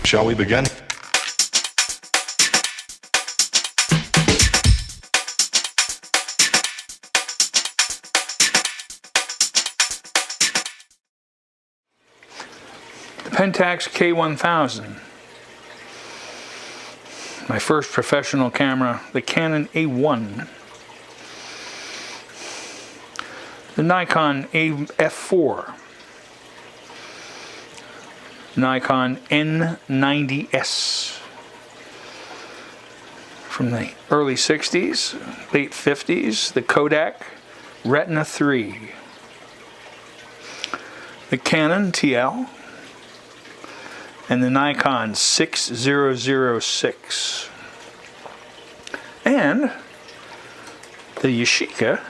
Shall we begin? The Pentax K1000. My first professional camera, the Canon A1. The Nikon f4. Nikon N90S from the early 60s, late 50s, the Kodak Retina 3, the Canon TL, and the Nikon 6006, and the Yashica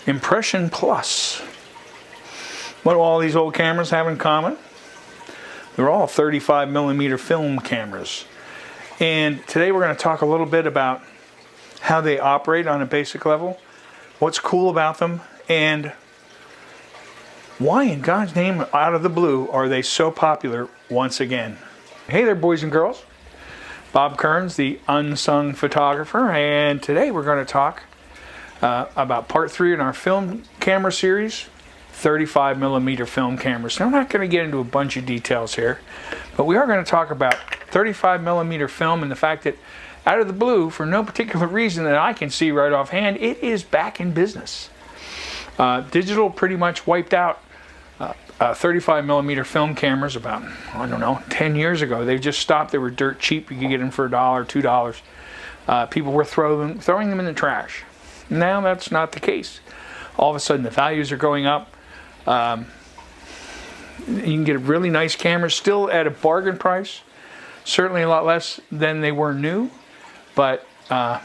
Impression Plus. What do all these old cameras have in common? They're all 35mm film cameras. And today we're going to talk a little bit about how they operate on a basic level, what's cool about them, and why in God's name, out of the blue, are they so popular once again. Hey there, boys and girls. Bob Kearns, the unsung photographer, and today we're going to talk about part 3 in our film camera series, 35mm film cameras. Now, I'm not going to get into a bunch of details here, but we are going to talk about 35mm film and the fact that out of the blue, for no particular reason that I can see right offhand, it is back in business. Digital pretty much wiped out 35mm film cameras about, I don't know, 10 years ago. They just stopped. They were dirt cheap. You could get them for $1, $2. People were throwing them in the trash. Now that's not the case. All of a sudden the values are going up. You can get a really nice camera still at a bargain price. Certainly a lot less than they were new, but you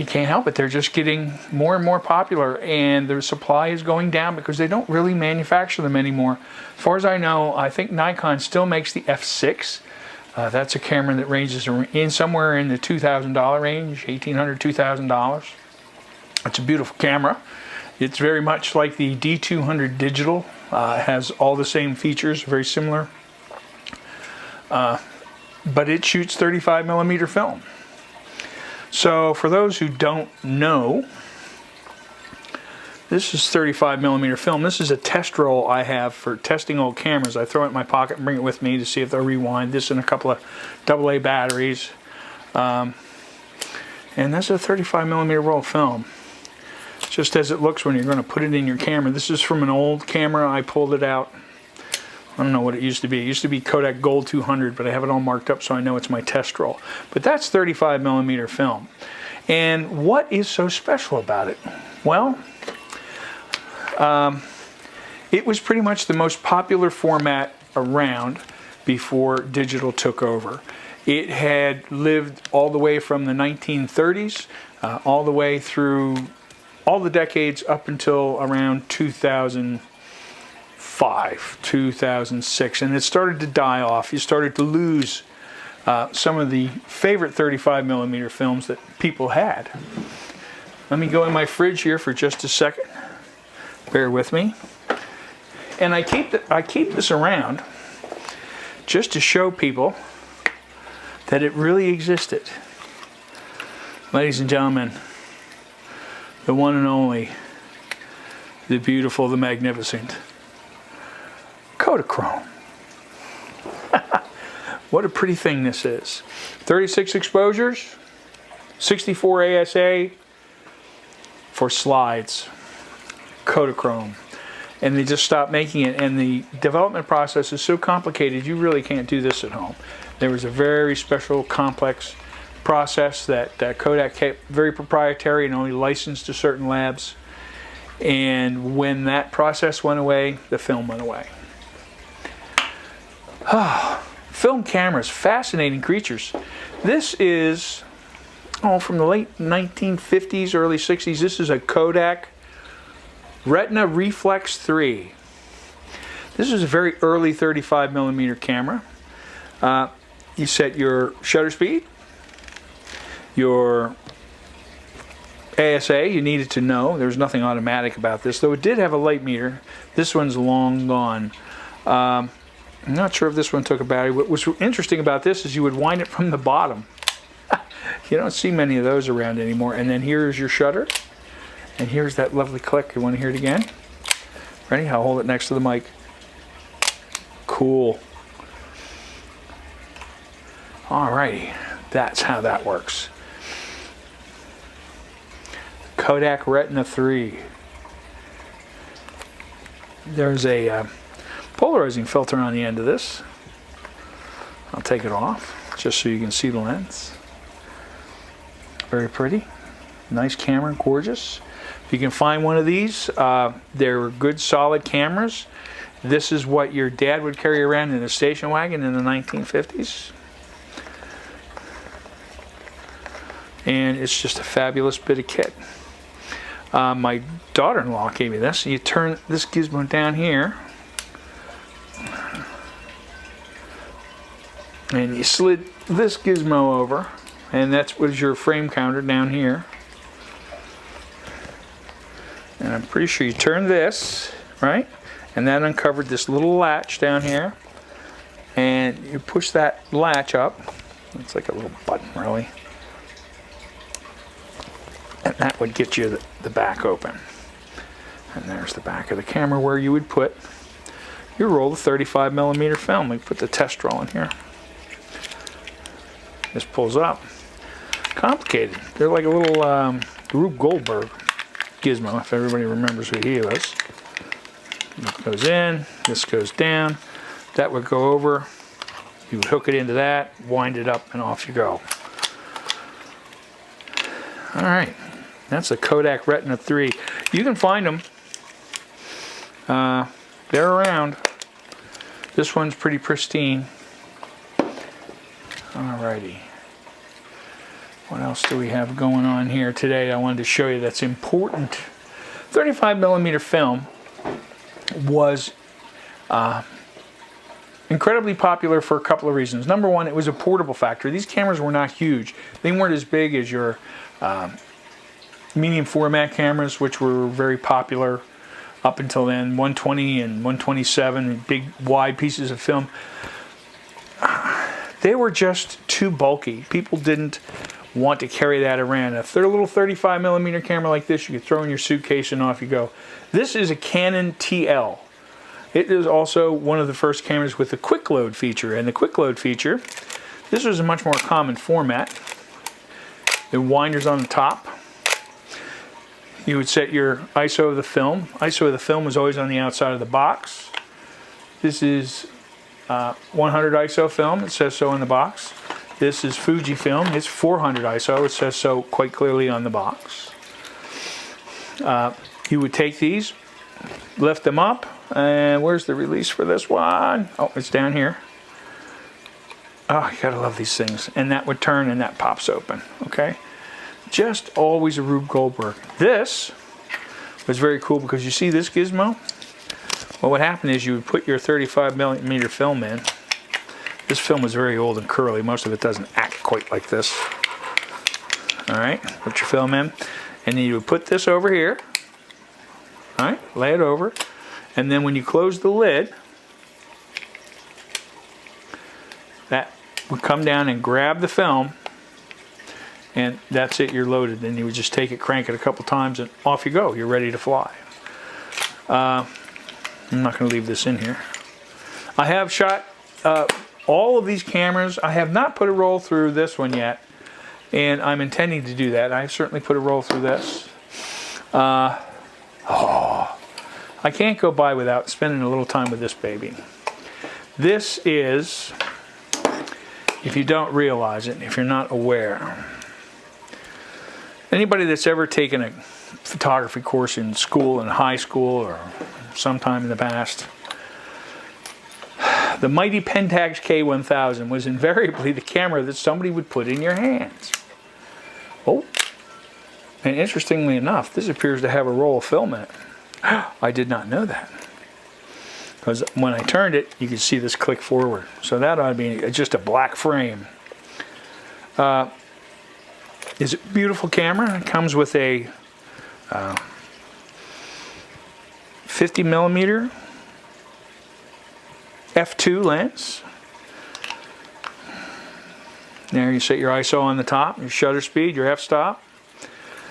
can't help it. They're just getting more and more popular, and their supply is going down because they don't really manufacture them anymore. As far as I know, I think Nikon still makes the F6. That's a camera that ranges in somewhere in the $2,000 range, $1,800, $2,000. It's a beautiful camera. It's very much like the D200 digital. Has all the same features, very similar. But it shoots 35mm film. So for those who don't know, this is 35mm film. This is a test roll I have for testing old cameras. I throw it in my pocket and bring it with me to see if they'll rewind. This and a couple of AA batteries. And that's a 35mm roll of film. Just as it looks when you're going to put it in your camera. This is from an old camera. I pulled it out. I don't know what it used to be. It used to be Kodak Gold 200, but I have it all marked up so I know it's my test roll. But that's 35mm film. And what is so special about it? Well, it was pretty much the most popular format around before digital took over. It had lived all the way from the 1930s, all the way through all the decades up until around 2005, 2006, and it started to die off. You started to lose some of the favorite 35mm films that people had. Let me go in my fridge here for just a second. Bear with me. And I keep this around just to show people that it really existed. Ladies and gentlemen, the one and only, the beautiful, the magnificent Kodachrome. What a pretty thing this is. 36 exposures, 64 ASA for slides. Kodachrome. And they just stopped making it, and the development process is so complicated you really can't do this at home. There was a very special, complex process that Kodak kept very proprietary and only licensed to certain labs. And when that process went away, the film went away. Film cameras, fascinating creatures. This is from the late 1950s, early 60s. This is a Kodak Retina Reflex 3. This is a very early 35mm camera. You set your shutter speed, your ASA, you needed to know. There's nothing automatic about this, though it did have a light meter. This one's long gone. I'm not sure if this one took a battery. What was interesting about this is you would wind it from the bottom. You don't see many of those around anymore. And then here's your shutter. And here's that lovely click. You want to hear it again? Ready? I'll hold it next to the mic. Cool. Alrighty. That's how that works. Kodak Retina 3. There's a polarizing filter on the end of this. I'll take it off just so you can see the lens. Very pretty. Nice camera, gorgeous. If you can find one of these, they're good solid cameras. This is what your dad would carry around in a station wagon in the 1950s. And it's just a fabulous bit of kit. My daughter-in-law gave me this. You turn this gizmo down here, and you slid this gizmo over, and that's what is your frame counter down here. And I'm pretty sure you turn this, right? And that uncovered this little latch down here, and you push that latch up. It's like a little button, really. And that would get you the back open. And there's the back of the camera where you would put your roll of 35mm film. We put the test roll in here. This pulls up. Complicated. They're like a little Rube Goldberg gizmo, if everybody remembers who he was. It goes in, this goes down. That would go over. You would hook it into that, wind it up, and off you go. All right. That's a Kodak Retina 3. You can find them. They're around. This one's pretty pristine. Alrighty. What else do we have going on here today I wanted to show you that's important? 35mm film was incredibly popular for a couple of reasons. Number one, it was a portable factor. These cameras were not huge. They weren't as big as your medium format cameras, which were very popular up until then. 120 and 127, big wide pieces of film. They were just too bulky. People didn't want to carry that around. A little 35mm camera like this, you could throw in your suitcase and off you go. This is a Canon TL. It is also one of the first cameras with the quick load feature. And the quick load feature, this was a much more common format. The winders on the top. You would set your ISO of the film. ISO of the film was always on the outside of the box. This is 100 ISO film. It says so on the box. This is Fuji film. It's 400 ISO. It says so quite clearly on the box. You would take these, lift them up, and where's the release for this one? Oh, it's down here. Oh, you gotta love these things. And that would turn and that pops open, okay? Just always a Rube Goldberg. This was very cool because you see this gizmo? Well, what happened is you would put your 35mm film in. This film was very old and curly. Most of it doesn't act quite like this. All right, put your film in. And then you would put this over here. All right, lay it over. And then when you close the lid, that would come down and grab the film. And that's it, you're loaded. Then you would just take it, crank it a couple times, and off you go. You're ready to fly. I'm not going to leave this in here. I have shot all of these cameras. I have not put a roll through this one yet, and I'm intending to do that. I've certainly put a roll through this. I can't go by without spending a little time with this baby. This is, if you don't realize it, if you're not aware, anybody that's ever taken a photography course in school, in high school, or sometime in the past, the mighty Pentax K1000 was invariably the camera that somebody would put in your hands. Oh, and interestingly enough, this appears to have a roll of film in it. I did not know that. Because when I turned it, you could see this click forward. So that ought to be just a black frame. It's a beautiful camera. It comes with a 50mm f2 lens. There you set your ISO on the top, your shutter speed, your f-stop.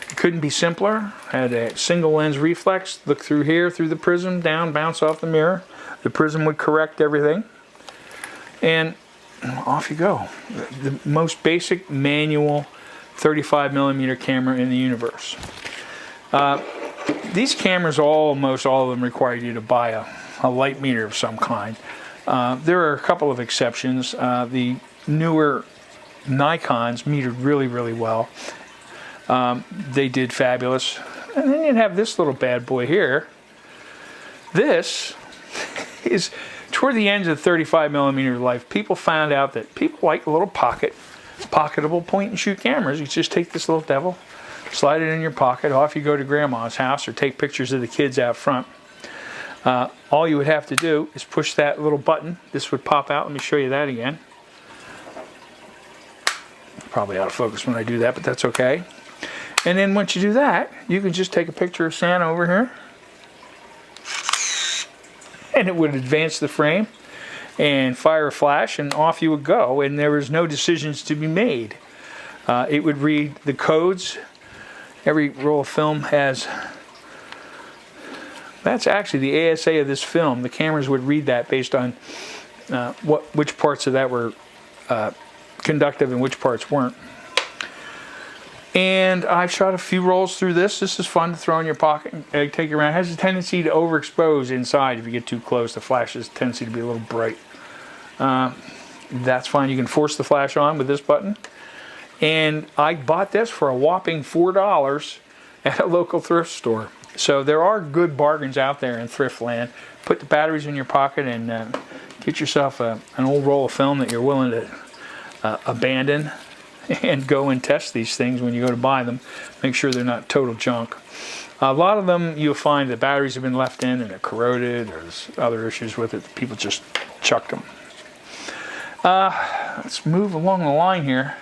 It couldn't be simpler. Had a single lens reflex. Look through here, through the prism, down, bounce off the mirror. The prism would correct everything. And off you go. The most basic manual 35mm camera in the universe. These cameras, almost all of them, require you to buy a light meter of some kind. There are a couple of exceptions. The newer Nikons metered really, really well. They did fabulous. And then you have this little bad boy here. This is toward the end of the 35mm life. People found out that people like little pocketable point and shoot cameras. You just take this little devil, slide it in your pocket, off you go to grandma's house or take pictures of the kids out front. All you would have to do is push that little button. This would pop out. Let me show you that again. Probably out of focus when I do that, but that's okay. And then once you do that, you can just take a picture of Santa over here, and it would advance the frame and fire a flash, and off you would go, and there was no decisions to be made. It would read the codes. Every roll of film has, that's actually the ASA of this film. The cameras would read that based on which parts of that were conductive and which parts weren't. And I've shot a few rolls through this. This is fun to throw in your pocket and take it around. It has a tendency to overexpose inside if you get too close. The flash has a tendency to be a little bright. That's fine. You can force the flash on with this button. And I bought this for a whopping $4 at a local thrift store. So there are good bargains out there in thrift land. Put the batteries in your pocket and get yourself an old roll of film that you're willing to abandon and go and test these things when you go to buy them. Make sure they're not total junk. A lot of them you'll find the batteries have been left in and they're corroded, or there's other issues with it. People just chucked them. Let's move along the line here.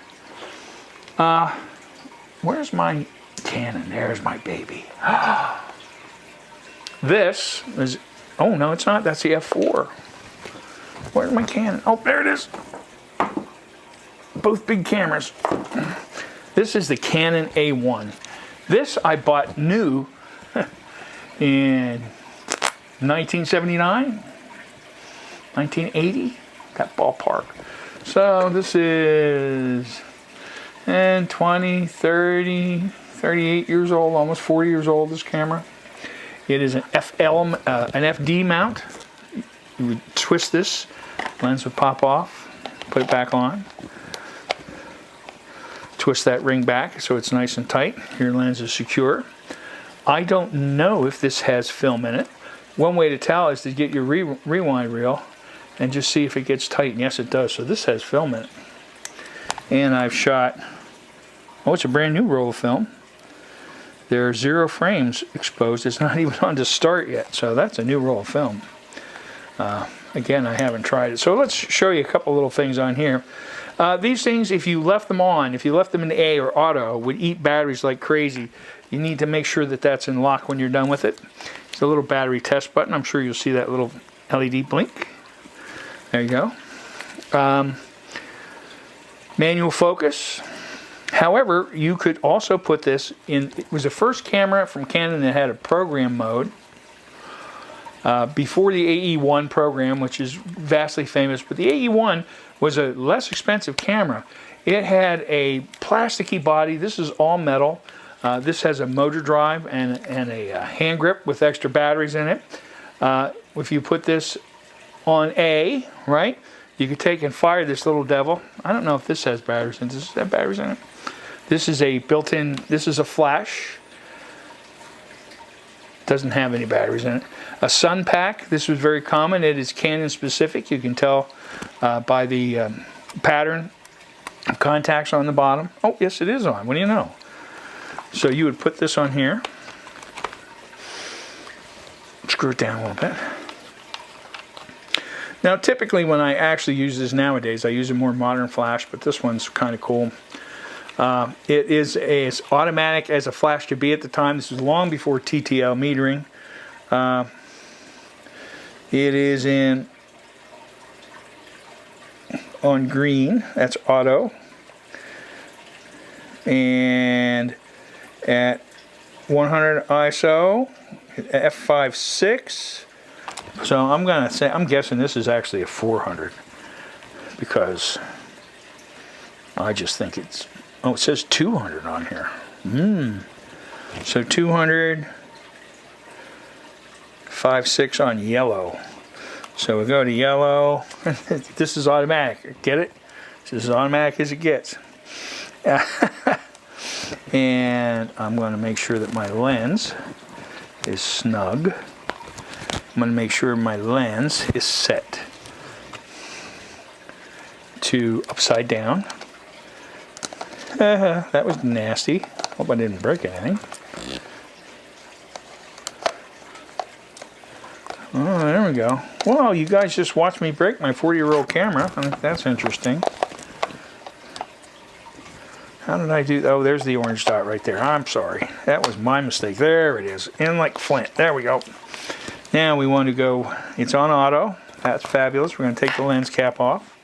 Where's my Canon? There's my baby. This is, oh no, it's not. That's the F4. Where's my Canon? Oh, there it is. Both big cameras. This is the Canon A1. This I bought new in 1979, 1980, that ballpark. So this is 20, 30, 38 years old, almost 40 years old, this camera. It is an FD mount. You would twist this, lens would pop off, put it back on. Twist that ring back so it's nice and tight. Your lens is secure. I don't know if this has film in it. One way to tell is to get your rewind reel and just see if it gets tight. And yes, it does. So this has film in it. And I've shot, oh, it's a brand new roll of film. There are 0 frames exposed. It's not even on to start yet. So that's a new roll of film. Again, I haven't tried it. So let's show you a couple little things on here. These things, if you left them on, if you left them in A or auto, would eat batteries like crazy. You need to make sure that that's in lock when you're done with it. It's a little battery test button. I'm sure you'll see that little LED blink. There you go. Manual focus. However, you could also put this in, it was the first camera from Canon that had a program mode. Before the AE1 program, which is vastly famous, but the AE1 was a less expensive camera. It had a plasticky body. This is all metal. This has a motor drive and a hand grip with extra batteries in it. If you put this on A, right, you could take and fire this little devil. I don't know if this has batteries in it. Does this have batteries in it? This is a built-in, this is a flash. Doesn't have any batteries in it. A sun pack. This was very common. It is Canon specific. You can tell by the pattern of contacts on the bottom. Oh, yes, it is on. What do you know? So you would put this on here. Screw it down a little bit. Now, typically when I actually use this nowadays, I use a more modern flash, but this one's kind of cool. It is as automatic as a flash could be at the time. This was long before TTL metering. It is in on green. That's auto. And at 100 ISO, f5.6. So I'm guessing this is actually a 400 because I just think it's, oh, it says 200 on here. So 200, 5.6 on yellow. So we go to yellow. This is automatic. Get it? This is as automatic as it gets. And I'm going to make sure that my lens is snug. I'm going to make sure my lens is set to upside down. That was nasty. Hope I didn't break anything. Oh, there we go. Well, you guys just watched me break my 40-year-old camera. I think that's interesting. How did I do? Oh, there's the orange dot right there. I'm sorry. That was my mistake. There it is. In like flint. There we go. Now we want to go, it's on auto. That's fabulous. We're going to take the lens cap off.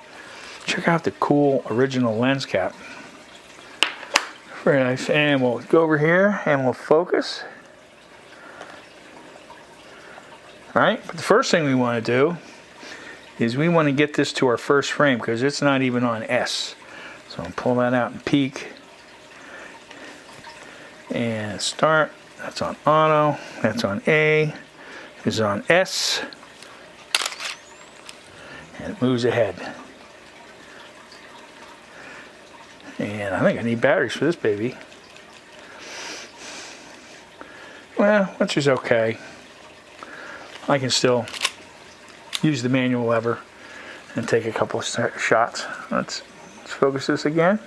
Check out the cool original lens cap. Very nice. And we'll go over here and we'll focus. All right, but the first thing we want to do is we want to get this to our first frame because it's not even on S. So I'll pull that out and peek. And start. That's on auto. That's on A. This is on S. And it moves ahead. And I think I need batteries for this baby. Well, which is okay. I can still use the manual lever and take a couple of shots. Let's focus this again.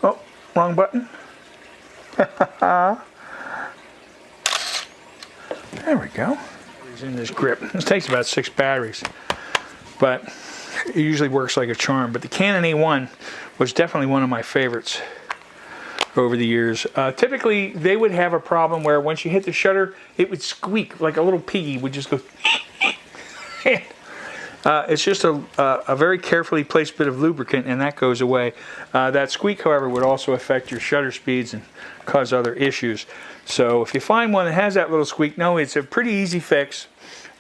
Oh, wrong button. There we go. It's in this grip. This takes about 6 batteries, but it usually works like a charm. But the Canon A1 was definitely one of my favorites over the years. Typically, they would have a problem where once you hit the shutter, it would squeak like a little piggy would just go. It's just a very carefully placed bit of lubricant, and that goes away. That squeak, however, would also affect your shutter speeds and cause other issues. So if you find one that has that little squeak, no, it's a pretty easy fix.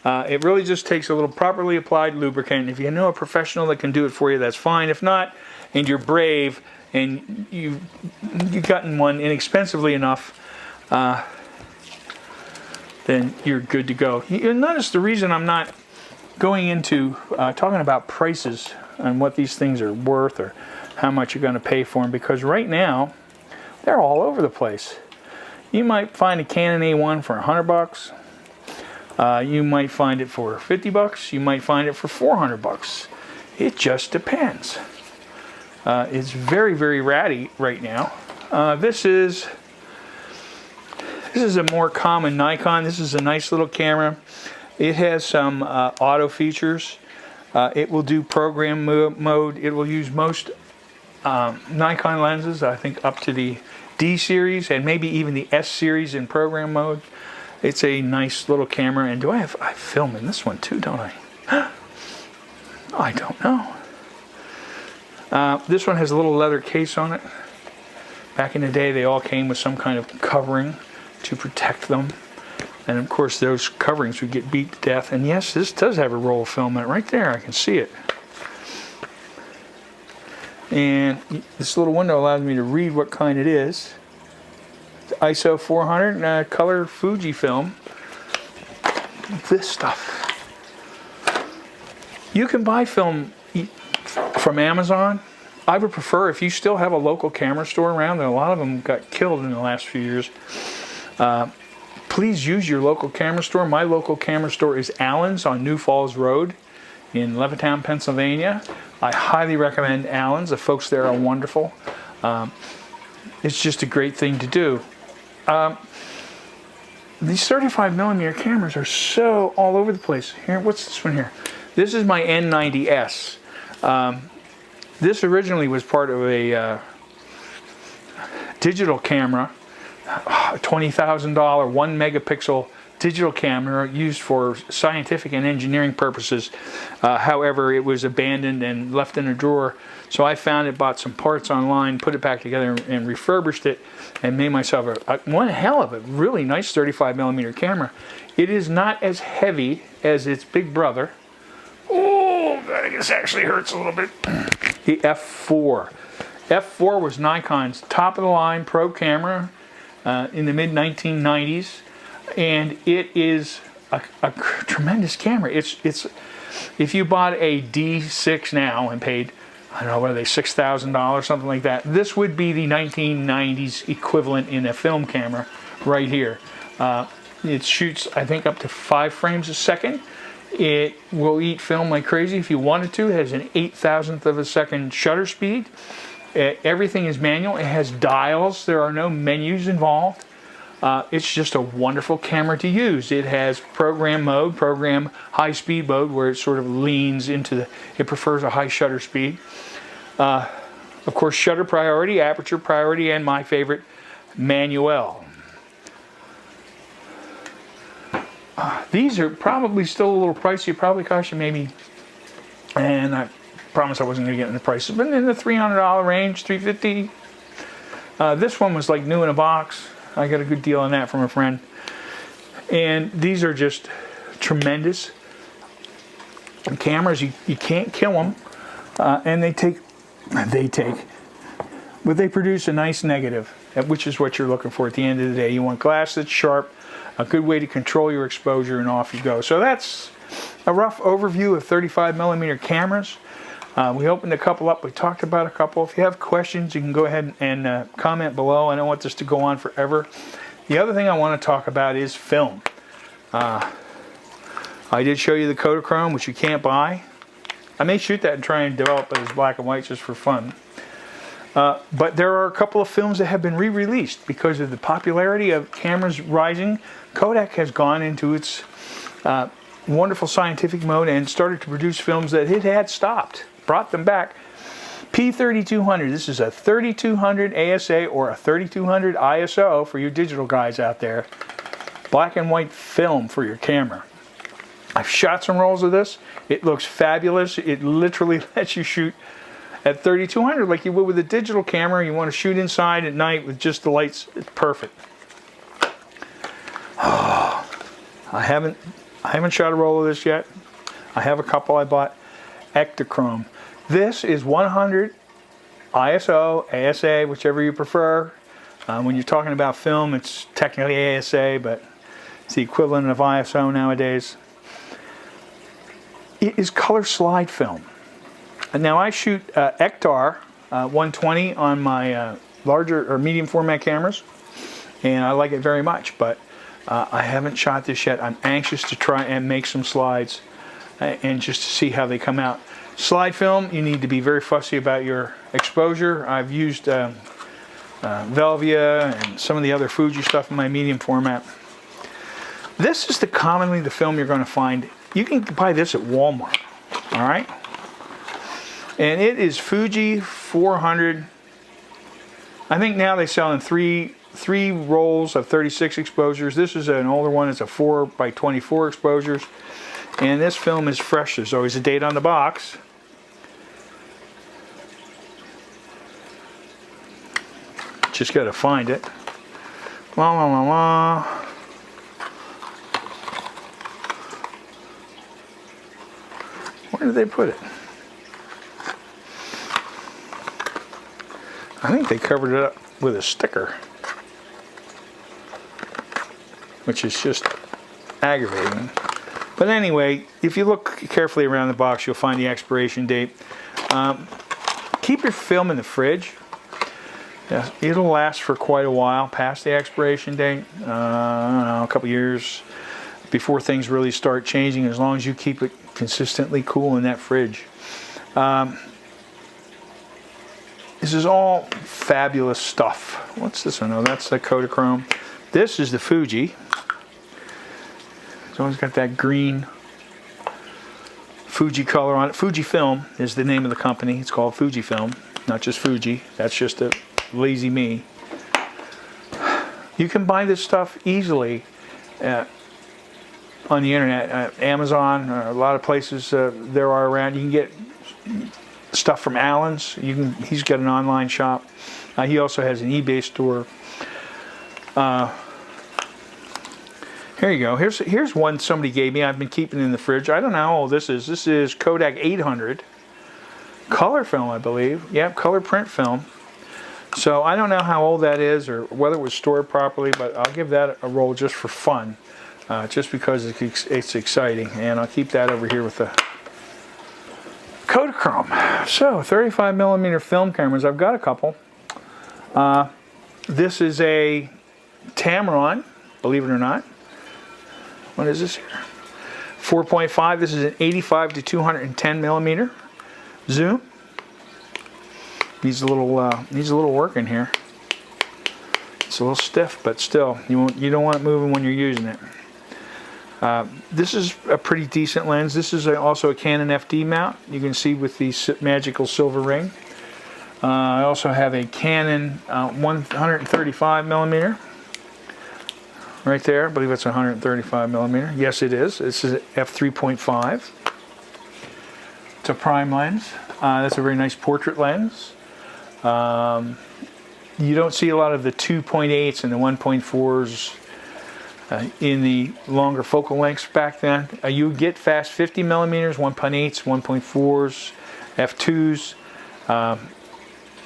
It really just takes a little properly applied lubricant. If you know a professional that can do it for you, that's fine. If not, and you're brave and you've gotten one inexpensively enough, then you're good to go. You'll notice the reason I'm not going into talking about prices and what these things are worth or how much you're going to pay for them, because right now they're all over the place. You might find a Canon A1 for $100. You might find it for $50. You might find it for $400. It just depends. It's very, very ratty right now. This is a more common Nikon. This is a nice little camera. It has some auto features. It will do program mode. It will use most Nikon lenses, I think up to the D series and maybe even the S series in program mode. It's a nice little camera. And I film in this one too, don't I? I don't know. This one has a little leather case on it. Back in the day, they all came with some kind of covering to protect them. And of course, those coverings would get beat to death. And yes, this does have a roll of film in it right there. I can see it. And this little window allows me to read what kind it is. It's ISO 400 color Fujifilm. This stuff. You can buy film from Amazon. I would prefer, if you still have a local camera store around, and a lot of them got killed in the last few years, please use your local camera store. My local camera store is Allen's on New Falls Road in Levittown, Pennsylvania. I highly recommend Allen's. The folks there are wonderful. It's just a great thing to do. These 35mm cameras are so all over the place. Here, what's this one here? This is my N90S. This originally was part of a digital camera, $20,000 1 megapixel digital camera used for scientific and engineering purposes. However, it was abandoned and left in a drawer. So I found it, bought some parts online, put it back together and refurbished it and made myself one hell of a really nice 35mm camera. It is not as heavy as its big brother. Oh, this actually hurts a little bit. The F4. F4 was Nikon's top of the line pro camera in the mid 1990s. And it is a tremendous camera. It's if you bought a D6 now and paid, I don't know, what are they, $6,000, something like that, this would be the 1990s equivalent in a film camera right here. It shoots, I think, up to 5 frames a second. It will eat film like crazy if you wanted to. It has an 8,000th of a second shutter speed. Everything is manual. It has dials. There are no menus involved. It's just a wonderful camera to use. It has program mode, program high speed mode, where it sort of leans into it prefers a high shutter speed. Of course, shutter priority, aperture priority, and my favorite, manual. These are probably still a little pricey. Probably cost you maybe, and I promised I wasn't going to get in the prices, but in the $300 range, $350. This one was like new in a box. I got a good deal on that from a friend. And these are just tremendous cameras. You can't kill them. And they produce a nice negative, which is what you're looking for at the end of the day. You want glass that's sharp, a good way to control your exposure, and off you go. So that's a rough overview of 35mm cameras. We opened a couple up. We talked about a couple. If you have questions, you can go ahead and comment below. I don't want this to go on forever. The other thing I want to talk about is film. I did show you the Kodachrome, which you can't buy. I may shoot that and try and develop it as black and white just for fun. But there are a couple of films that have been re-released because of the popularity of cameras rising. Kodak has gone into its wonderful scientific mode and started to produce films that it had stopped. Brought them back. P3200, this is a 3200 ASA or a 3200 ISO for you digital guys out there. Black and white film for your camera. I've shot some rolls of this. It looks fabulous. It literally lets you shoot at 3200 like you would with a digital camera. You want to shoot inside at night with just the lights. It's perfect. Oh, I haven't shot a roll of this yet. I have a couple I bought. Ektachrome. This is 100 ISO, ASA, whichever you prefer. When you're talking about film, it's technically ASA, but it's the equivalent of ISO nowadays. It is color slide film. And now I shoot Ektar 120 on my larger or medium format cameras, and I like it very much, but I haven't shot this yet. I'm anxious to try and make some slides and just to see how they come out. Slide film, you need to be very fussy about your exposure. I've used Velvia and some of the other Fuji stuff in my medium format. This is commonly the film you're going to find. You can buy this at Walmart, all right? And it is Fuji 400. I think now they sell in three rolls of 36 exposures. This is an older one. It's a 4x24 exposures. And this film is fresh. There's always a date on the box. Just got to find it. La la la la. Where did they put it? I think they covered it up with a sticker, which is just aggravating. But anyway, if you look carefully around the box, you'll find the expiration date. Keep your film in the fridge. Yeah, it'll last for quite a while past the expiration date. I don't know, a couple years before things really start changing, as long as you keep it consistently cool in that fridge. This is all fabulous stuff. What's this one? Oh, that's the Kodachrome. This is the Fuji. It's always got that green Fuji color on it. Fujifilm is the name of the company. It's called Fujifilm, not just Fuji. That's just a lazy me. You can buy this stuff easily on the internet, Amazon, a lot of places there are around. You can get stuff from Allen's. He's got an online shop. He also has an eBay store. Here you go. Here's one somebody gave me. I've been keeping in the fridge. I don't know how old this is. This is Kodak 800 color film, I believe. Yep, color print film. So I don't know how old that is or whether it was stored properly, but I'll give that a roll just for fun, just because it's exciting. And I'll keep that over here with the Kodachrome. So 35mm film cameras. I've got a couple. This is a Tamron, believe it or not. What is this here? 4.5. This is an 85 to 210mm zoom. Needs a little work in here. It's a little stiff, but still, you don't want it moving when you're using it. This is a pretty decent lens. This is also a Canon FD mount. You can see with the magical silver ring. I also have a Canon 135mm. Right there, I believe it's 135mm. Yes, it is. This is f3.5. It's a prime lens. That's a very nice portrait lens. You don't see a lot of the 2.8s and the 1.4s in the longer focal lengths back then. You get fast 50mm, 1.8s, 1.4s, f2s.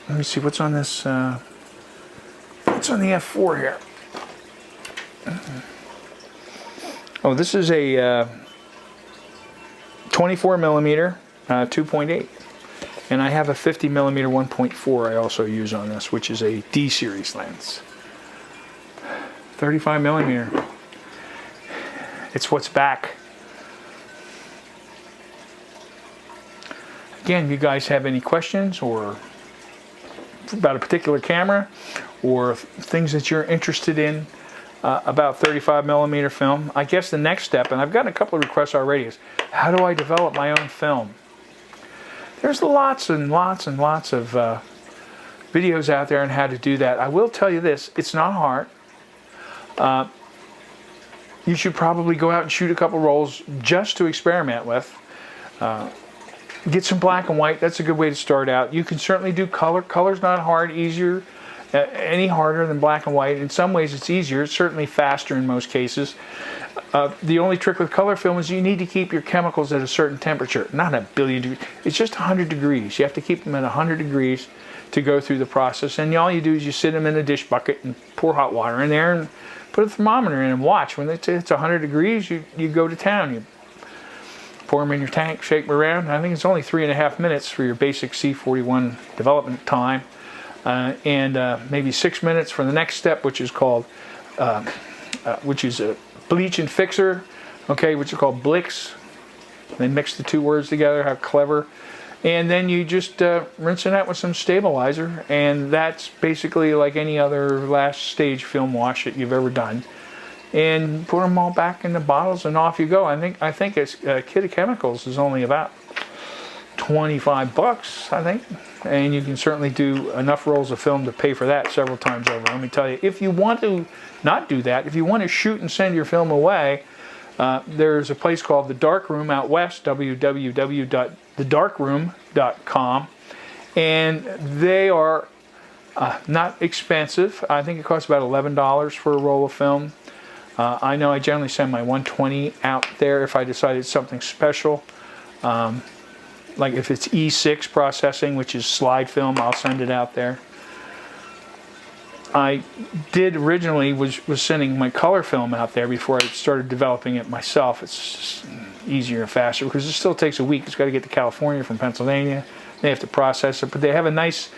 Let me see what's on this. What's on the f4 here? Oh, this is a 24mm 2.8, and I have a 50mm 1.4 I also use on this, which is a D series lens. 35mm. It's what's back. Again, you guys have any questions or about a particular camera or things that you're interested in about 35mm film, I guess the next step, and I've gotten a couple of requests already, is how do I develop my own film? There's lots and lots and lots of videos out there on how to do that. I will tell you this, it's not hard. You should probably go out and shoot a couple rolls just to experiment with. Get some black and white, that's a good way to start out. You can certainly do color. Color's not hard, easier. Any harder than black and white. In some ways it's easier, it's certainly faster in most cases. The only trick with color film is you need to keep your chemicals at a certain temperature, not a billion degrees, it's just 100 degrees. You have to keep them at 100 degrees to go through the process, and all you do is you sit them in a dish bucket and pour hot water in there and put a thermometer in and watch. When it's 100 degrees, you go to town. You pour them in your tank, shake them around. I think it's only 3.5 minutes for your basic C41 development time. And maybe 6 minutes for the next step, which is called, which is a bleach and fixer, okay, which is called Blix. They mix the two words together, how clever. And then you just rinse it out with some stabilizer, and that's basically like any other last stage film wash that you've ever done. And put them all back in the bottles, and off you go. I think it's kit of chemicals is only about 25 bucks, I think, and you can certainly do enough rolls of film to pay for that several times over. Let me tell you, if you want to not do that, if you want to shoot and send your film away, there's a place called The Darkroom out west, www.thedarkroom.com, and they are not expensive. I think it costs about $11 for a roll of film. I know I generally send my 120 out there if I decided something special. Like if it's E6 processing, which is slide film, I'll send it out there. I did originally was sending my color film out there before I started developing it myself. It's just easier and faster because it still takes a week. It's got to get to California from Pennsylvania. They have to process it, but they have a nice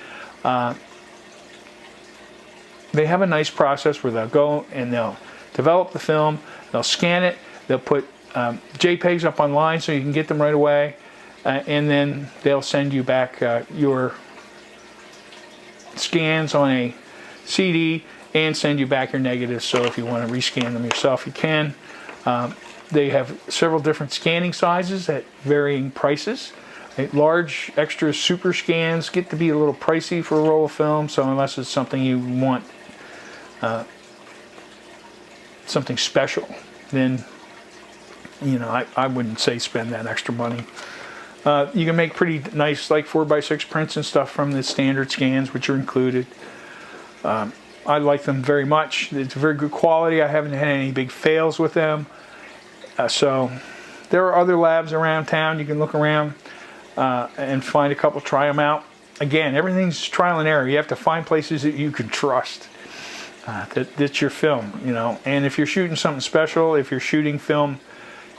process where they'll go and they'll develop the film, they'll scan it, they'll put JPEGs up online so you can get them right away. And then they'll send you back your scans on a CD and send you back your negatives, so if you want to rescan them yourself you can. They have several different scanning sizes at varying prices. Large extra super scans get to be a little pricey for a roll of film, so unless it's something you want something special, then, you know, I wouldn't say spend that extra money. You can make pretty nice like 4x6 prints and stuff from the standard scans, which are included. I like them very much. It's very good quality. I haven't had any big fails with them. So there are other labs around town. You can look around and find a couple, try them out. Again, everything's trial and error. You have to find places that you can trust. That's your film, you know. And if you're shooting something special, if you're shooting film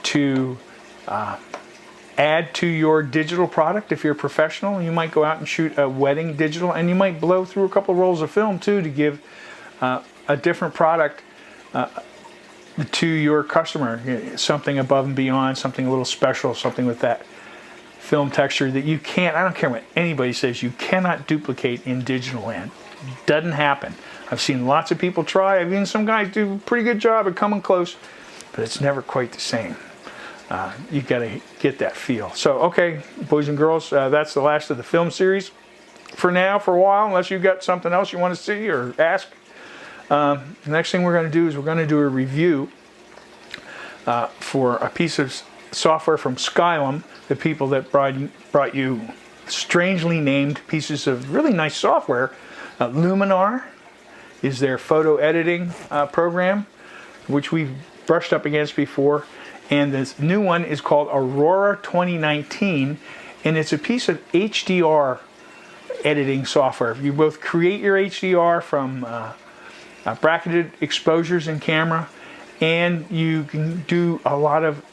to add to your digital product, if you're a professional, you might go out and shoot a wedding digital, and you might blow through a couple rolls of film too to give a different product to your customer, something above and beyond, something a little special, something with that film texture that you can't, I don't care what anybody says, you cannot duplicate in digital land. Doesn't happen. I've seen lots of people try. I've seen some guys do a pretty good job at coming close, but it's never quite the same. You got to get that feel. So, okay, boys and girls, that's the last of the film series for now, for a while, unless you've got something else you want to see or ask. The next thing we're going to do is we're going to do a review for a piece of software from Skylum, the people that brought you strangely named pieces of really nice software. Luminar is their photo editing program, which we've brushed up against before. And this new one is called Aurora 2019, and it's a piece of HDR editing software. You both create your HDR from bracketed exposures in camera, and you can do a lot of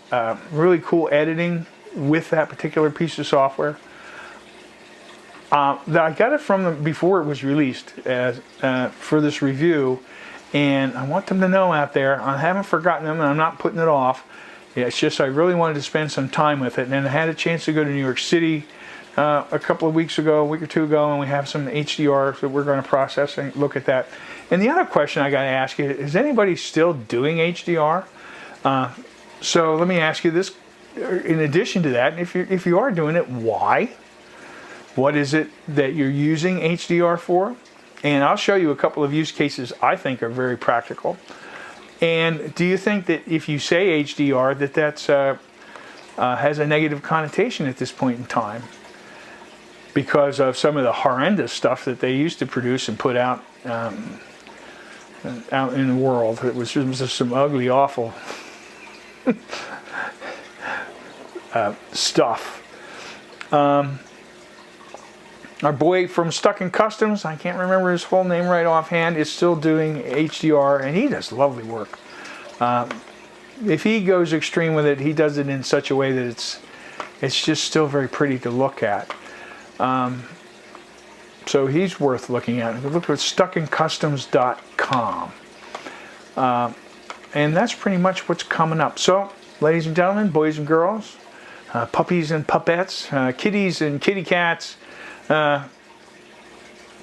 really cool editing with that particular piece of software. I got it from them before it was released for this review, and I want them to know out there, I haven't forgotten them and I'm not putting it off. Yeah, it's just I really wanted to spend some time with it, and then I had a chance to go to New York City a couple of weeks ago, a week or two ago, and we have some HDR that we're going to process and look at that. And the other question I got to ask you, is anybody still doing HDR? So let me ask you this, in addition to that, if you are doing it, why? What is it that you're using HDR for? And I'll show you a couple of use cases I think are very practical. And do you think that if you say HDR that that's has a negative connotation at this point in time because of some of the horrendous stuff that they used to produce and put out out in the world? It was just some ugly, awful stuff. Our boy from Stuck in Customs, I can't remember his full name right offhand, is still doing HDR, and he does lovely work. If he goes extreme with it, he does it in such a way that it's just still very pretty to look at. So he's worth looking at. Look at stuckincustoms.com. And that's pretty much what's coming up. So, ladies and gentlemen, boys and girls, puppies and puppets, kitties and kitty cats,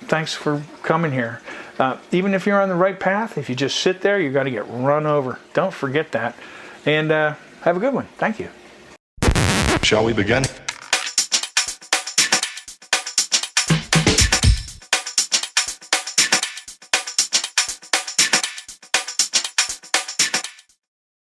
thanks for coming here. Even if you're on the right path, if you just sit there, you're going to get run over. Don't forget that. And have a good one. Thank you. Shall we begin?